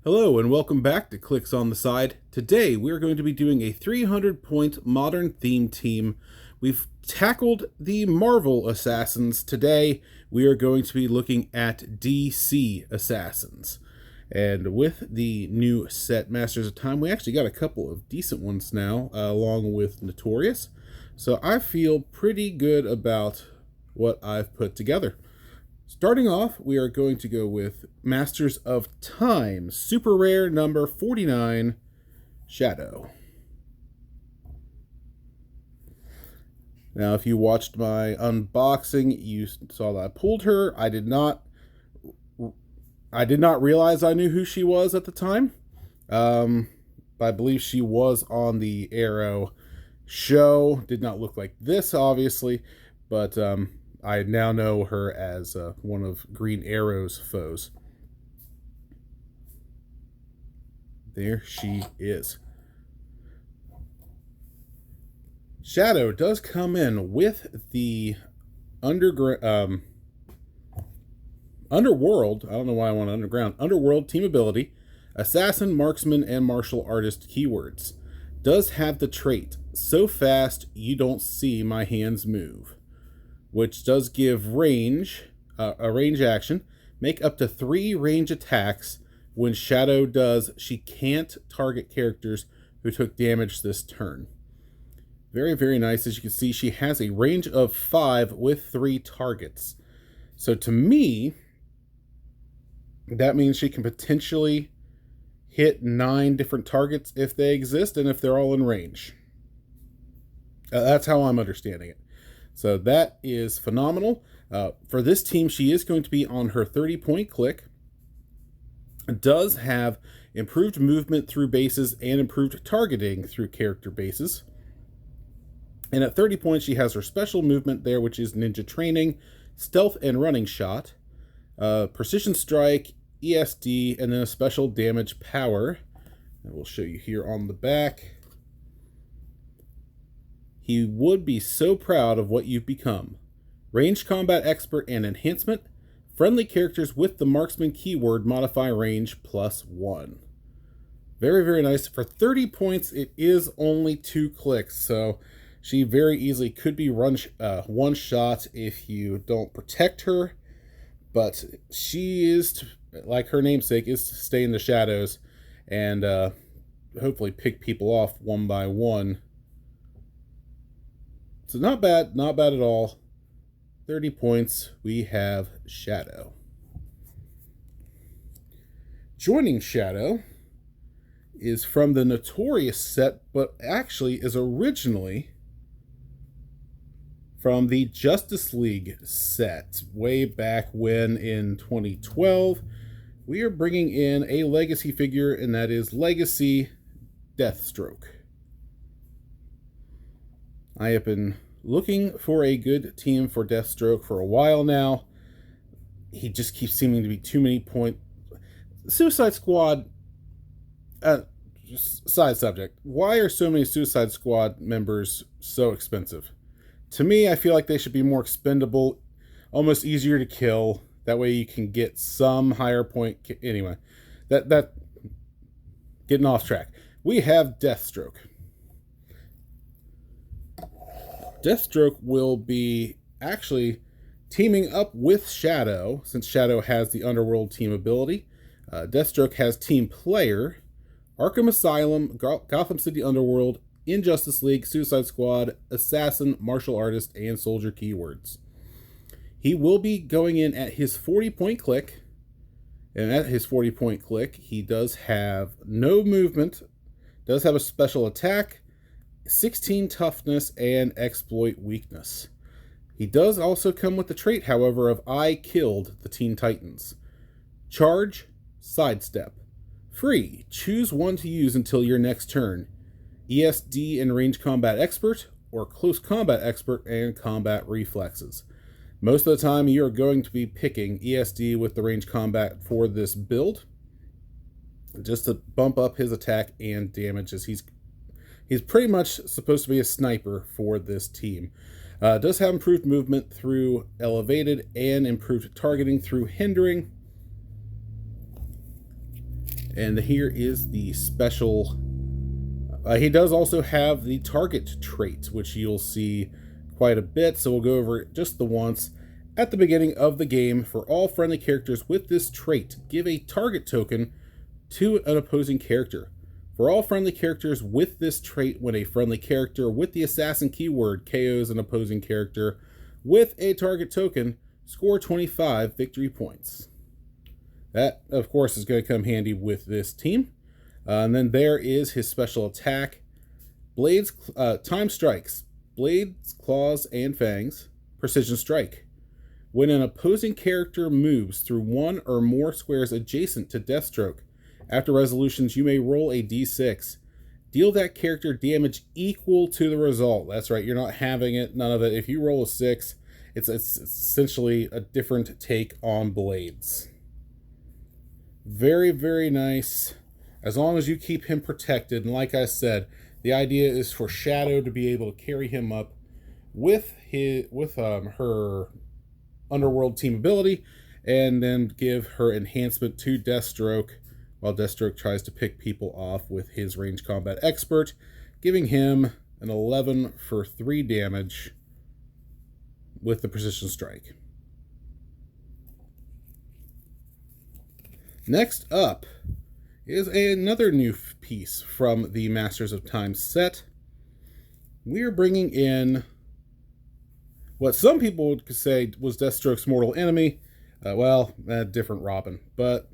Hello and welcome back to Clicks on the Side. Today we're going to be doing a 300-point modern theme team. We've tackled the Marvel Assassins. Today we are going to be looking at DC Assassins. And with the new set Masters of Time, we actually got a couple of decent ones now, along with Notorious. So I feel pretty good about what I've put together. Starting off, we are going to go with Masters of Time, super rare number 49, Shadow. Now, if you watched my unboxing, you saw that I pulled her. I did not realize I knew who she was at the time. I believe she was on the Arrow show. Did not look like this, obviously, but I now know her as one of Green Arrow's foes. There she is. Shadow does come in with the Underworld, I don't know why I want Underground, Underworld team ability, Assassin, Marksman, and Martial Artist keywords. Does have the trait, so fast you don't see my hands move, which does give range, a range action. Make up to 3 range attacks. When Shadow does, she can't target characters who took damage this turn. Very, very nice. As you can see, she has a range of 5 with 3 targets. So to me, that means she can potentially hit 9 different targets if they exist and if they're all in range. That's how I'm understanding it. So that is phenomenal. For this team, she is going to be on her 30-point click. Does have improved movement through bases and improved targeting through character bases. And at 30 points, she has her special movement there, which is Ninja Training, Stealth and Running Shot, Precision Strike, ESD, and then a special damage power. And we'll show you here on the back. He would be so proud of what you've become. Ranged Combat Expert and Enhancement. Friendly characters with the Marksman keyword modify range +1. Very, very nice. For 30 points, it is only 2 clicks, so she very easily could be one shot if you don't protect her. But she is, like her namesake, is to stay in the shadows and hopefully pick people off one by one. So not bad at all. 30 points, we have Shadow. Joining Shadow is from the Notorious set, but actually is originally from the Justice League set way back when in 2012. We are bringing in a legacy figure, and that is Legacy Deathstroke. I have been looking for a good team for Deathstroke for a while now. He just keeps seeming to be too many points. Suicide Squad, side subject. Why are so many Suicide Squad members so expensive? To me, I feel like they should be more expendable, almost easier to kill. That way you can get some higher point. Anyway, that getting off track. We have Deathstroke. Deathstroke will be actually teaming up with Shadow, since Shadow has the Underworld team ability. Deathstroke has Team Player, Arkham Asylum, Gotham City Underworld, Injustice League, Suicide Squad, Assassin, Martial Artist, and Soldier keywords. He will be going in at his 40-point click, and at his 40-point click, he does have no movement, does have a special attack, 16 toughness, and exploit weakness. He does also come with the trait, however, of I killed the Teen Titans. Charge, sidestep. Free, choose one to use until your next turn. ESD and Range Combat Expert, or Close Combat Expert and Combat Reflexes. Most of the time, you're going to be picking ESD with the Range Combat for this build, just to bump up his attack and damage, as he's pretty much supposed to be a sniper for this team. Does have improved movement through Elevated and improved targeting through Hindering. And here is the special. He does also have the target trait, which you'll see quite a bit, so we'll go over it just the once. At the beginning of the game, for all friendly characters with this trait, give a target token to an opposing character. For all friendly characters with this trait, when a friendly character with the assassin keyword KOs an opposing character with a target token, score 25 victory points. That, of course, is going to come handy with this team. And then there is his special attack. Blades, time strikes, blades, claws, and fangs, precision strike. When an opposing character moves through one or more squares adjacent to Deathstroke, after resolutions, you may roll a d6. Deal that character damage equal to the result. That's right, you're not having it, none of it. If you roll a 6, it's essentially a different take on blades. Very, very nice. As long as you keep him protected, and like I said, the idea is for Shadow to be able to carry him up with her Underworld team ability, and then give her enhancement to Deathstroke, while Deathstroke tries to pick people off with his range combat expert, giving him an 11 for 3 damage with the precision strike. Next up is another new piece from the Masters of Time set. We are bringing in what some people would say was Deathstroke's mortal enemy. Different Robin. But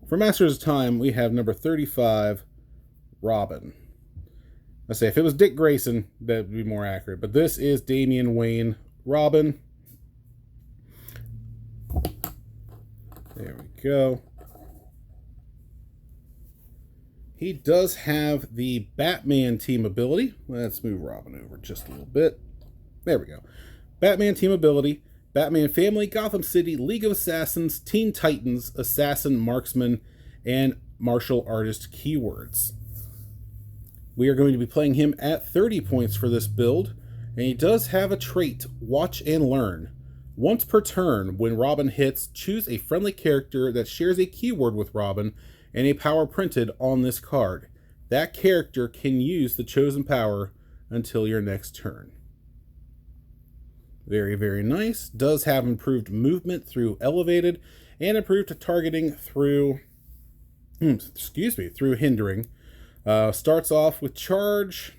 for Masters of Time, we have number 35, Robin. Let's say if it was Dick Grayson, that would be more accurate. But this is Damian Wayne Robin. There we go. He does have the Batman team ability. Let's move Robin over just a little bit. There we go. Batman team ability, Batman Family, Gotham City, League of Assassins, Teen Titans, Assassin, Marksman, and Martial Artist keywords. We are going to be playing him at 30 points for this build, and he does have a trait, Watch and Learn. Once per turn, when Robin hits, choose a friendly character that shares a keyword with Robin and a power printed on this card. That character can use the chosen power until your next turn. Very, very nice. Does have improved movement through elevated and improved targeting through, through hindering. Starts off with charge,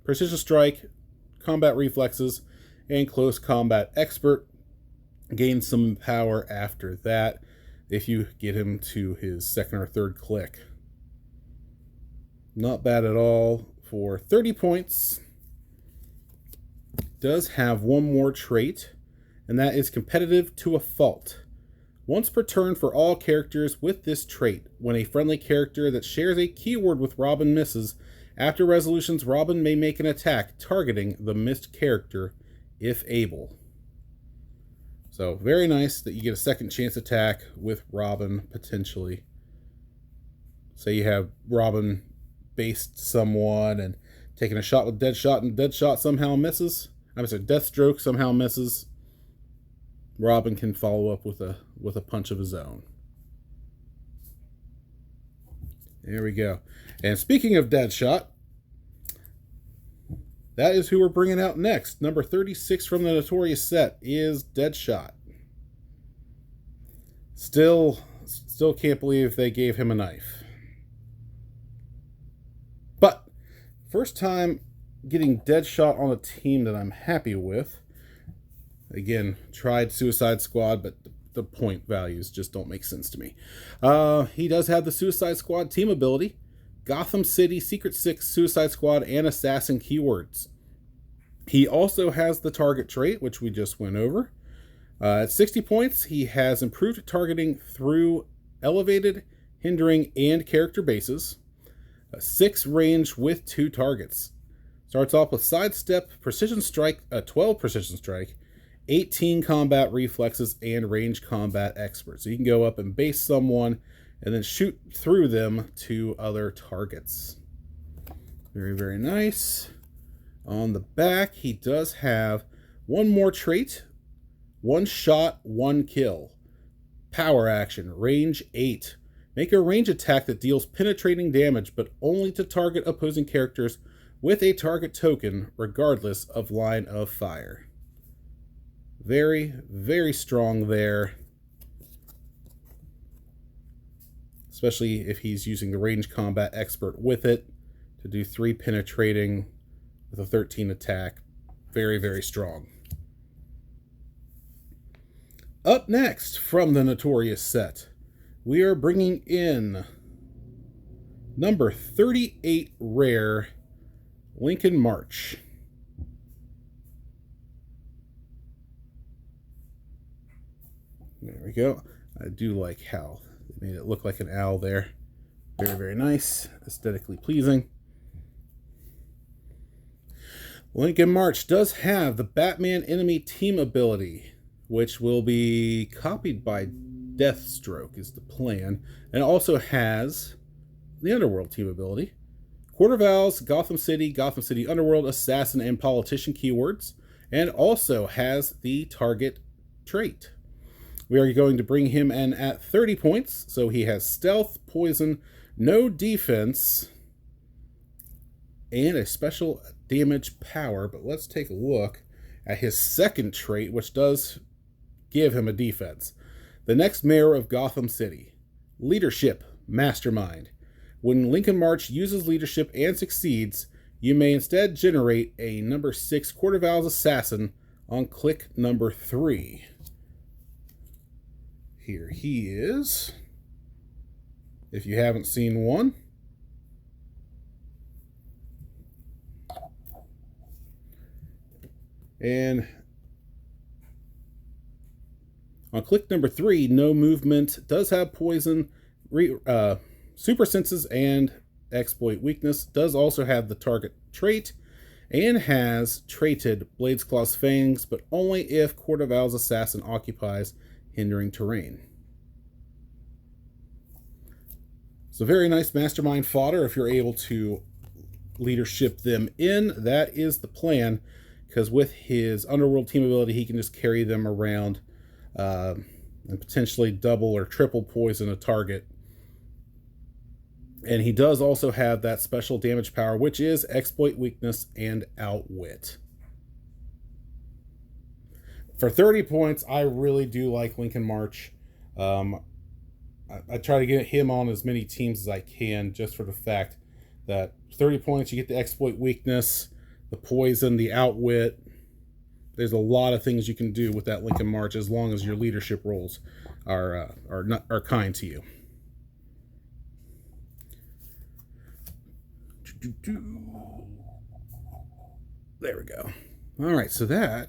precision strike, combat reflexes, and close combat expert. Gains some power after that if you get him to his second or third click. Not bad at all for 30 points. Does have one more trait, and that is competitive to a fault. Once per turn for all characters with this trait, when a friendly character that shares a keyword with Robin misses, after resolutions, Robin may make an attack targeting the missed character if able. So very nice that you get a second chance attack with Robin potentially. Say you have Robin based someone and taking a shot with Deadshot, and Deadshot somehow misses. Deathstroke somehow misses. Robin can follow up with a punch of his own. There we go. And speaking of Deadshot, that is who we're bringing out next. Number 36 from the Notorious set is Deadshot. Still can't believe they gave him a knife. But first time getting Deadshot on a team that I'm happy with. Again, tried Suicide Squad, but the point values just don't make sense to me. He does have the Suicide Squad team ability, Gotham City, Secret Six, Suicide Squad, and Assassin keywords. He also has the target trait, which we just went over. At 60 points, he has improved targeting through elevated, hindering, and character bases. 6 range with 2 targets. Starts off with sidestep, precision strike, 12 precision strike, 18 combat reflexes, and range combat expert. So you can go up and base someone and then shoot through them to other targets. Very, very nice. On the back, he does have one more trait. 1 shot, 1 kill. Power action, range 8. Make a range attack that deals penetrating damage, but only to target opposing characters with a target token, regardless of line of fire. Very, very strong there. Especially if he's using the range combat expert with it to do 3 penetrating with a 13 attack. Very, very strong. Up next, from the Notorious set, we are bringing in number 38 rare, Lincoln March. There we go. I do like how they made it look like an owl there. Very, very nice. Aesthetically pleasing. Lincoln March does have the Batman enemy team ability, which will be copied by Deathstroke is the plan, and also has the Underworld team ability. Quarter Vowels, Gotham City, Underworld, Assassin, and Politician keywords, and also has the target trait. We are going to bring him in at 30 points, so he has Stealth, Poison, no defense, and a special damage power. But let's take a look at his second trait, which does give him a defense. The next mayor of Gotham City. Leadership, Mastermind. When Lincoln March uses leadership and succeeds, you may instead generate a number 6 Quarter Vowels Assassin on click number 3. Here he is, if you haven't seen one. And on click number 3, no movement, does have poison, super senses, and exploit weakness. Does also have the target trait, and has traited Blades, Claws, Fangs, but only if Quarter Vowels Assassin occupies hindering terrain. So very nice Mastermind fodder if you're able to leadership them in. That is the plan, because with his Underworld team ability, he can just carry them around and potentially double or triple poison a target. And he does also have that special damage power, which is exploit weakness and outwit. For 30 points, I really do like Lincoln March. I try to get him on as many teams as I can, just for the fact that 30 points, you get the exploit weakness, the poison, the outwit. There's a lot of things you can do with that Lincoln March, as long as your leadership roles are kind to you. There we go. All right, so that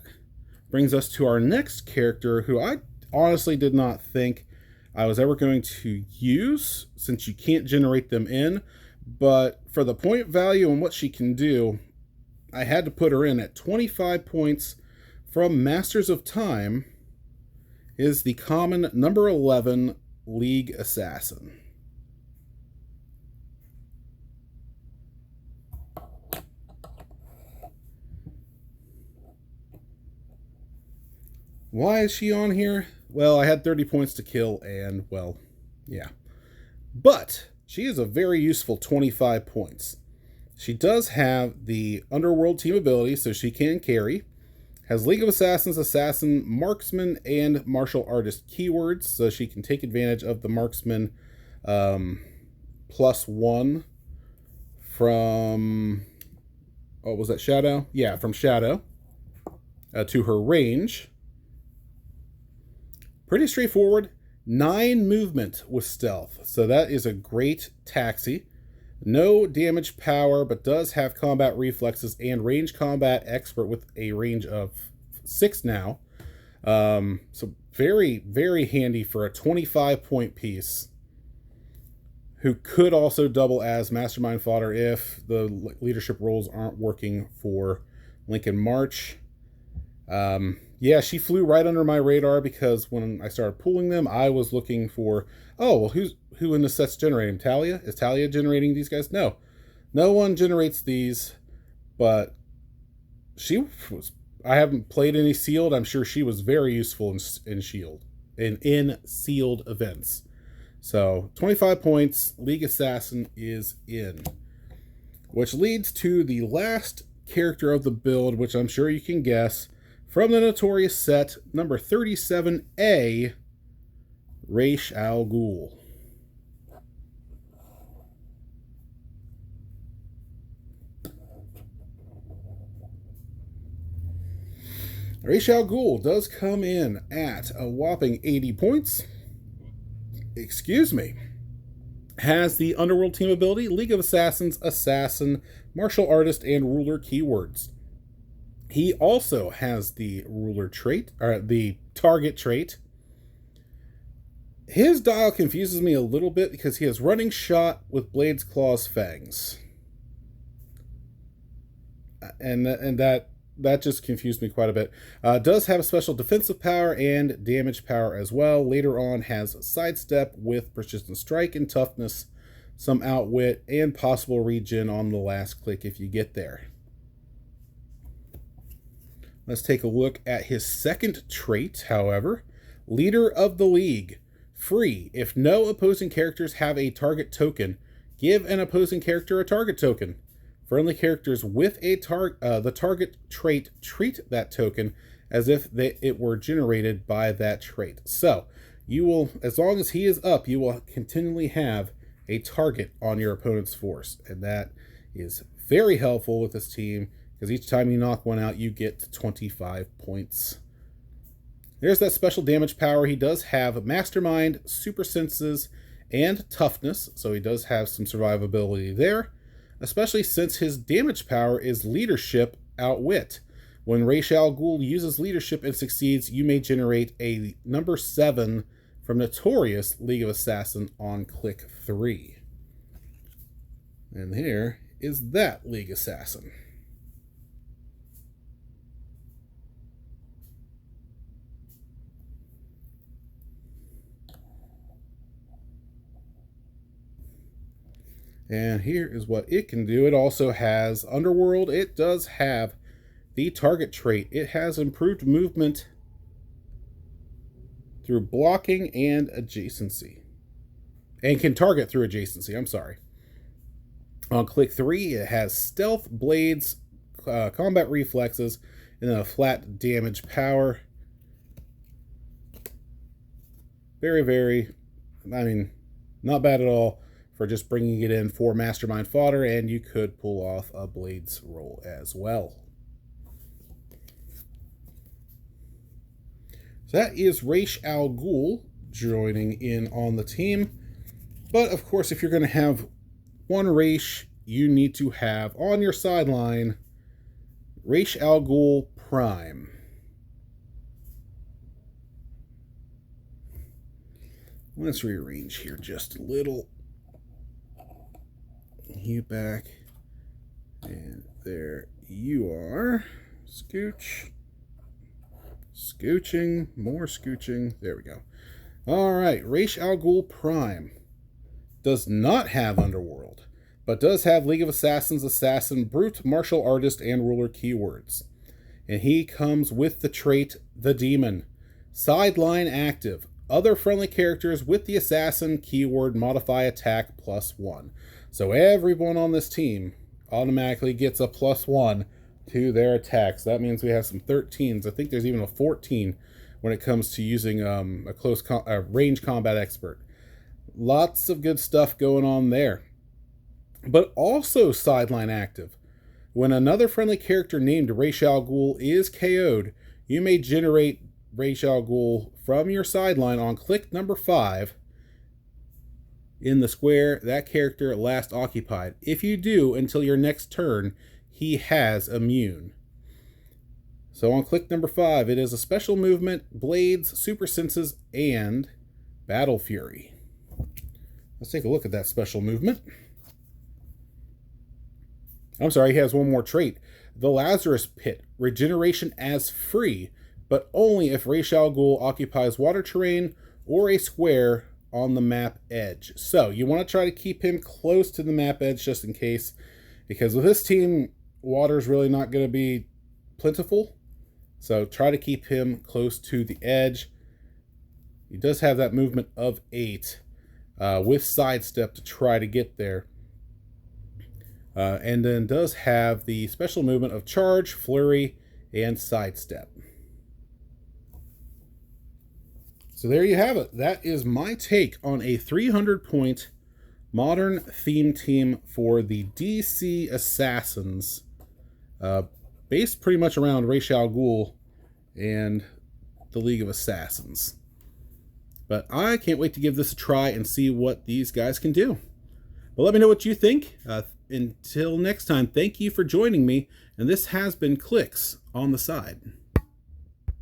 brings us to our next character, who I honestly did not think I was ever going to use, since you can't generate them in. But for the point value and what she can do, I had to put her in at 25 points from Masters of Time. Is the common number 11 League Assassin. Why is she on here? Well, I had 30 points to kill, and, well, yeah. But she is a very useful 25 points. She does have the Underworld team ability, so she can carry. Has League of Assassins, Assassin, Marksman, and Martial Artist keywords, so she can take advantage of the Marksman +1 from... Oh, was that Shadow? Yeah, from Shadow to her range. Pretty straightforward. 9 movement with stealth, so that is a great taxi. No damage power, but does have combat reflexes and range combat expert with a range of 6 now. So very, very handy for a 25-point piece, who could also double as Mastermind fodder if the leadership roles aren't working for Lincoln March. Yeah, she flew right under my radar, because when I started pulling them, I was looking for, oh, well, who in the set's generating? Talia? Is Talia generating these guys? No. No one generates these, but she was... I haven't played any sealed. I'm sure she was very useful in sealed events. So 25 points, League Assassin is in. Which leads to the last character of the build, which I'm sure you can guess, from the notorious set, number 37A, Ra's al Ghul. Ra's al Ghul does come in at a whopping 80 points. Excuse me. Has the Underworld team ability, League of Assassins, Assassin, Martial Artist, and Ruler keywords. He also has the Ruler trait, or the Target trait. His dial confuses me a little bit because he has Running Shot with Blades, Claws, Fangs. And that just confused me quite a bit. Does have a special defensive power and damage power as well. Later on has Sidestep with Persistent Strike and Toughness, some Outwit, and possible regen on the last click if you get there. Let's take a look at his second trait, however. Leader of the League. Free. If no opposing characters have a target token, give an opposing character a target token. Friendly characters with the target trait treat that token as if it were generated by that trait. So, you will, as long as he is up, you will continually have a target on your opponent's force. And that is very helpful with this team, because each time you knock one out, you get 25 points. There's that special damage power. He does have Mastermind, Super Senses, and Toughness, so he does have some survivability there, especially since his damage power is Leadership, Outwit. When Ra's al Ghul uses Leadership and succeeds, you may generate a number 7 from Notorious League of Assassin on click 3. And here is that League Assassin. And here is what it can do. It also has Underworld. It does have the target trait. It has improved movement through blocking and adjacency. And can target through adjacency, I'm sorry. On click 3, it has Stealth, Blades, Combat Reflexes, and then a flat damage power. Very, not bad at all for just bringing it in for Mastermind fodder, and you could pull off a Blades roll as well. So that is Ra's al Ghul joining in on the team. But of course, if you're going to have one Ra's, you need to have on your sideline Ra's al Ghul Prime. Let's rearrange here just a little. You back, and there you are. Scooch, scooching, more scooching. There we go. All right, Ra's al Ghul Prime does not have Underworld, but does have League of Assassins, Assassin, Brute, Martial Artist, and Ruler keywords. And he comes with the trait The Demon. Sideline active. Other friendly characters with the Assassin keyword modify attack +1. So everyone on this team automatically gets a +1 to their attacks. That means we have some 13s. I think there's even a 14 when it comes to using a range combat expert. Lots of good stuff going on there. But also sideline active. When another friendly character named Ra's al Ghul is KO'd, you may generate Ra's al Ghul from your sideline on click number 5 in the square that character last occupied. If you do, until your next turn, he has immune. So on click number 5, it is a special movement, Blades, Super Senses, and Battle Fury. Let's take a look at that special movement. I'm sorry, he has one more trait. The Lazarus Pit, regeneration as free, but only if Ra's al Ghul occupies water terrain or a square on the map edge. So you want to try to keep him close to the map edge just in case, because with this team, water is really not going to be plentiful. So try to keep him close to the edge. He does have that movement of 8. with sidestep to try to get there. And then does have the special movement of charge, flurry, and sidestep. So there you have it. That is my take on a 300-point modern theme team for the DC Assassins, based pretty much around Ra's al Ghul and the League of Assassins. But I can't wait to give this a try and see what these guys can do. But let me know what you think. Until next time, thank you for joining me, and this has been Clicks on the Side.